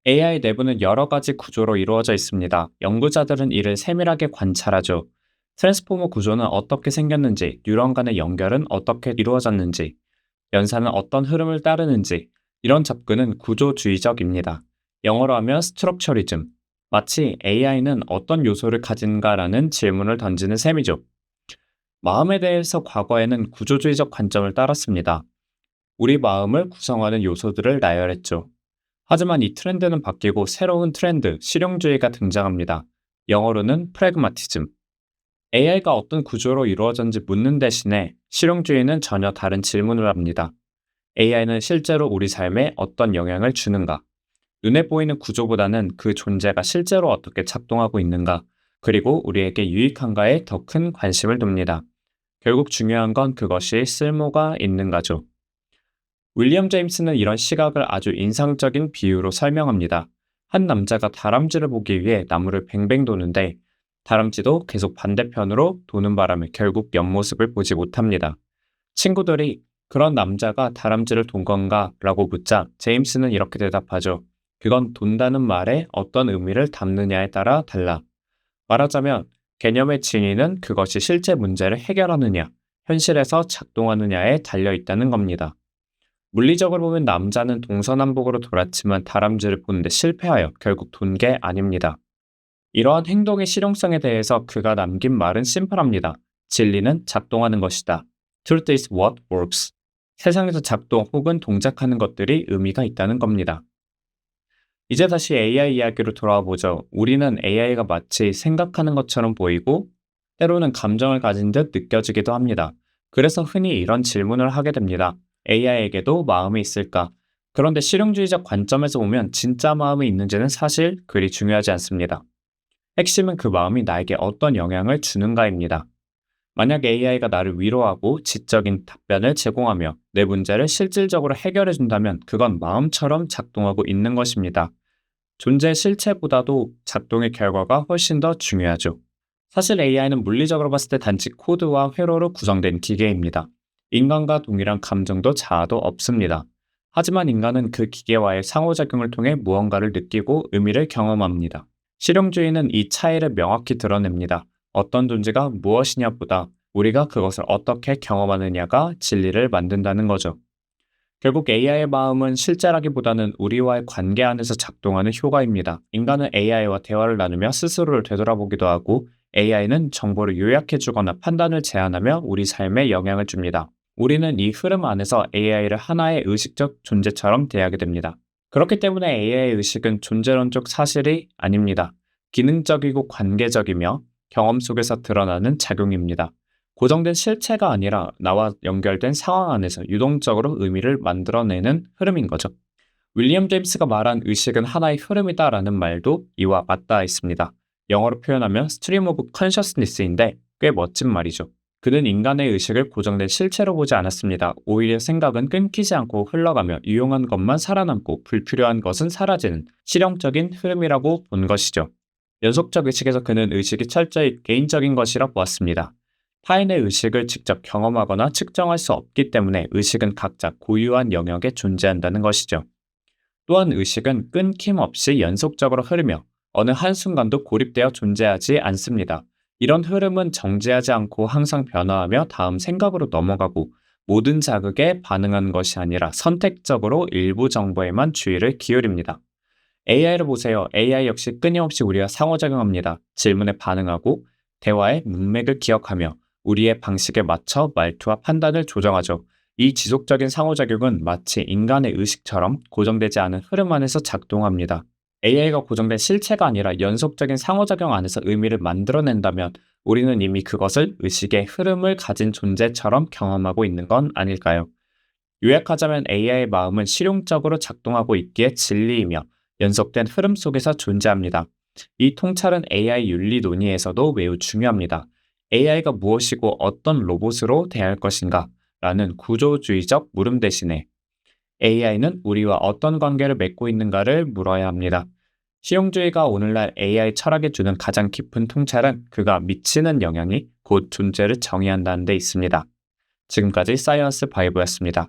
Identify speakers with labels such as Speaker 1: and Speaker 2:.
Speaker 1: AI 내부는 여러 가지 구조로 이루어져 있습니다. 연구자들은 이를 세밀하게 관찰하죠. 트랜스포머 구조는 어떻게 생겼는지, 뉴런 간의 연결은 어떻게 이루어졌는지, 연산은 어떤 흐름을 따르는지, 이런 접근은 구조주의적입니다. 영어로 하면 스트럭처리즘. 마치 AI는 어떤 요소를 가진가라는 질문을 던지는 셈이죠. 마음에 대해서 과거에는 구조주의적 관점을 따랐습니다. 우리 마음을 구성하는 요소들을 나열했죠. 하지만 이 트렌드는 바뀌고 새로운 트렌드, 실용주의가 등장합니다. 영어로는 프래그마티즘. AI가 어떤 구조로 이루어졌는지 묻는 대신에 실용주의는 전혀 다른 질문을 합니다. AI는 실제로 우리 삶에 어떤 영향을 주는가? 눈에 보이는 구조보다는 그 존재가 실제로 어떻게 작동하고 있는가? 그리고 우리에게 유익한가에 더 큰 관심을 둡니다. 결국 중요한 건 그것이 쓸모가 있는가죠. 윌리엄 제임스는 이런 시각을 아주 인상적인 비유로 설명합니다. 한 남자가 다람쥐를 보기 위해 나무를 뱅뱅 도는데 다람쥐도 계속 반대편으로 도는 바람에 결국 옆모습을 보지 못합니다. 친구들이 그런 남자가 다람쥐를 돈 건가? 라고 묻자 제임스는 이렇게 대답하죠. 그건 돈다는 말에 어떤 의미를 담느냐에 따라 달라. 말하자면 개념의 진위는 그것이 실제 문제를 해결하느냐, 현실에서 작동하느냐에 달려 있다는 겁니다. 물리적으로 보면 남자는 동서남북으로 돌았지만 다람쥐를 보는데 실패하여 결국 돈 게 아닙니다. 이러한 행동의 실용성에 대해서 그가 남긴 말은 심플합니다. 진리는 작동하는 것이다. Truth is what works. 세상에서 작동 혹은 동작하는 것들이 의미가 있다는 겁니다. 이제 다시 AI 이야기로 돌아와 보죠. 우리는 AI가 마치 생각하는 것처럼 보이고 때로는 감정을 가진 듯 느껴지기도 합니다. 그래서 흔히 이런 질문을 하게 됩니다. AI에게도 마음이 있을까? 그런데 실용주의적 관점에서 보면 진짜 마음이 있는지는 사실 그리 중요하지 않습니다. 핵심은 그 마음이 나에게 어떤 영향을 주는가입니다. 만약 AI가 나를 위로하고 지적인 답변을 제공하며 내 문제를 실질적으로 해결해 준다면 그건 마음처럼 작동하고 있는 것입니다. 존재 실체보다도 작동의 결과가 훨씬 더 중요하죠. 사실 AI는 물리적으로 봤을 때 단지 코드와 회로로 구성된 기계입니다. 인간과 동일한 감정도 자아도 없습니다. 하지만 인간은 그 기계와의 상호작용을 통해 무언가를 느끼고 의미를 경험합니다. 실용주의는 이 차이를 명확히 드러냅니다. 어떤 존재가 무엇이냐보다 우리가 그것을 어떻게 경험하느냐가 진리를 만든다는 거죠. 결국 AI의 마음은 실제라기보다는 우리와의 관계 안에서 작동하는 효과입니다. 인간은 AI와 대화를 나누며 스스로를 되돌아보기도 하고 AI는 정보를 요약해주거나 판단을 제안하며 우리 삶에 영향을 줍니다. 우리는 이 흐름 안에서 AI를 하나의 의식적 존재처럼 대하게 됩니다. 그렇기 때문에 AI 의식은 존재론적 사실이 아닙니다. 기능적이고 관계적이며 경험 속에서 드러나는 작용입니다. 고정된 실체가 아니라 나와 연결된 상황 안에서 유동적으로 의미를 만들어내는 흐름인 거죠. 윌리엄 제임스가 말한 의식은 하나의 흐름이다라는 말도 이와 맞닿아 있습니다. 영어로 표현하면 stream of consciousness인데 꽤 멋진 말이죠. 그는 인간의 의식을 고정된 실체로 보지 않았습니다. 오히려 생각은 끊기지 않고 흘러가며 유용한 것만 살아남고 불필요한 것은 사라지는 실용적인 흐름이라고 본 것이죠. 연속적 의식에서 그는 의식이 철저히 개인적인 것이라 보았습니다. 타인의 의식을 직접 경험하거나 측정할 수 없기 때문에 의식은 각자 고유한 영역에 존재한다는 것이죠. 또한 의식은 끊김없이 연속적으로 흐르며 어느 한순간도 고립되어 존재하지 않습니다. 이런 흐름은 정지하지 않고 항상 변화하며 다음 생각으로 넘어가고 모든 자극에 반응하는 것이 아니라 선택적으로 일부 정보에만 주의를 기울입니다. AI를 보세요. AI 역시 끊임없이 우리와 상호작용합니다. 질문에 반응하고 대화의 문맥을 기억하며 우리의 방식에 맞춰 말투와 판단을 조정하죠. 이 지속적인 상호작용은 마치 인간의 의식처럼 고정되지 않은 흐름 안에서 작동합니다. AI가 고정된 실체가 아니라 연속적인 상호작용 안에서 의미를 만들어낸다면 우리는 이미 그것을 의식의 흐름을 가진 존재처럼 경험하고 있는 건 아닐까요? 요약하자면 AI의 마음은 실용적으로 작동하고 있기에 진리이며 연속된 흐름 속에서 존재합니다. 이 통찰은 AI 윤리 논의에서도 매우 중요합니다. AI가 무엇이고 어떤 로봇으로 대할 것인가? 라는 구조주의적 물음 대신에 AI는 우리와 어떤 관계를 맺고 있는가를 물어야 합니다. 실용주의가 오늘날 AI 철학에 주는 가장 깊은 통찰은 그가 미치는 영향이 곧 존재를 정의한다는 데 있습니다. 지금까지 사이언스 바이브였습니다.